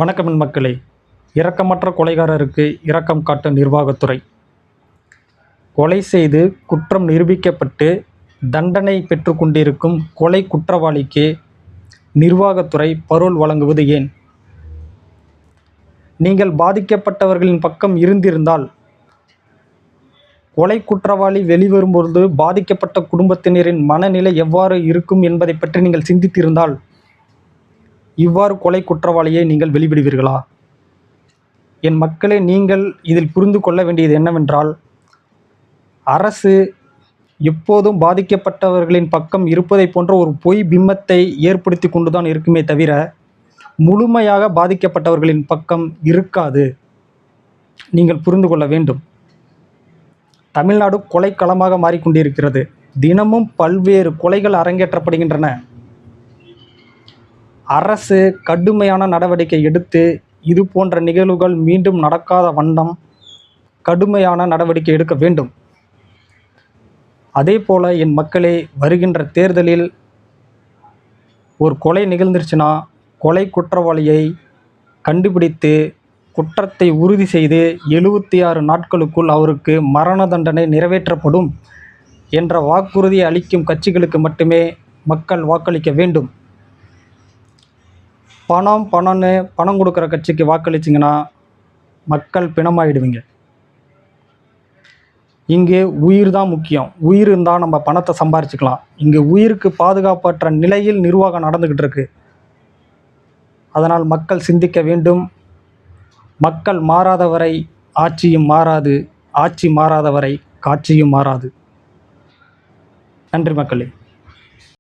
வணக்கம் மக்களே. இரக்கமற்ற கொலைகாரருக்கு இரக்கம் காட்டும் நிர்வாகத்துறை. கொலை செய்து குற்றம் நிரூபிக்கப்பட்டு தண்டனை பெற்றுக்கொண்டிருக்கும் கொலை குற்றவாளிக்கு நிர்வாகத்துறை பரோல் வழங்குவது ஏன்? நீங்கள் பாதிக்கப்பட்டவர்களின் பக்கம் இருந்திருந்தால், கொலை குற்றவாளி வெளிவரும்பொழுது பாதிக்கப்பட்ட குடும்பத்தினரின் மனநிலை எவ்வாறு இருக்கும் என்பதை பற்றி நீங்கள் சிந்தித்திருந்தால், இவ்வாறு கொலை குற்றவாளியை நீங்கள் வெளிவிடுவீர்களா? என் மக்களே, நீங்கள் இதில் புரிந்து கொள்ள வேண்டியது என்னவென்றால், அரசு எப்போதும் பாதிக்கப்பட்டவர்களின் பக்கம் இருப்பதை போன்ற ஒரு பொய் பிம்பத்தை ஏற்படுத்தி கொண்டுதான் இருக்குமே தவிர, முழுமையாக பாதிக்கப்பட்டவர்களின் பக்கம் இருக்காது. நீங்கள் புரிந்து கொள்ள வேண்டும். தமிழ்நாடு கொலைக்களமாக மாறிக்கொண்டிருக்கிறது. தினமும் பல்வேறு கொலைகள் அரங்கேற்றப்படுகின்றன. அரசு கடுமையான நடவடிக்கை எடுத்து இது போன்ற நிகழ்வுகள் மீண்டும் நடக்காத வண்ணம் கடுமையான நடவடிக்கை எடுக்க வேண்டும். அதே போல என் மக்களே, வருகின்ற தேர்தலில் ஒரு கொலை நிகழ்ந்துருச்சுன்னா, கொலை குற்றவாளியை கண்டுபிடித்து குற்றத்தை உறுதி செய்து 76 நாட்களுக்குள் அவருக்கு மரண தண்டனை நிறைவேற்றப்படும் என்ற வாக்குறுதியை அளிக்கும் கட்சிகளுக்கு மட்டுமே மக்கள் வாக்களிக்க வேண்டும். பணம் கொடுக்குற கட்சிக்கு வாக்களிச்சிங்கன்னா மக்கள் பிணமாயிடுவீங்க. இங்கே உயிர் தான் முக்கியம். உயிர் இருந்தால் நம்ம பணத்தை சம்பாரிச்சுக்கலாம். இங்கே உயிருக்கு பாதுகாப்பற்ற நிலையில் நிர்வாகம் நடந்துக்கிட்டு இருக்கு. அதனால் மக்கள் சிந்திக்க வேண்டும். மக்கள் மாறாதவரை ஆட்சியும் மாறாது. ஆட்சி மாறாதவரை காட்சியும் மாறாது. நன்றி மக்களே.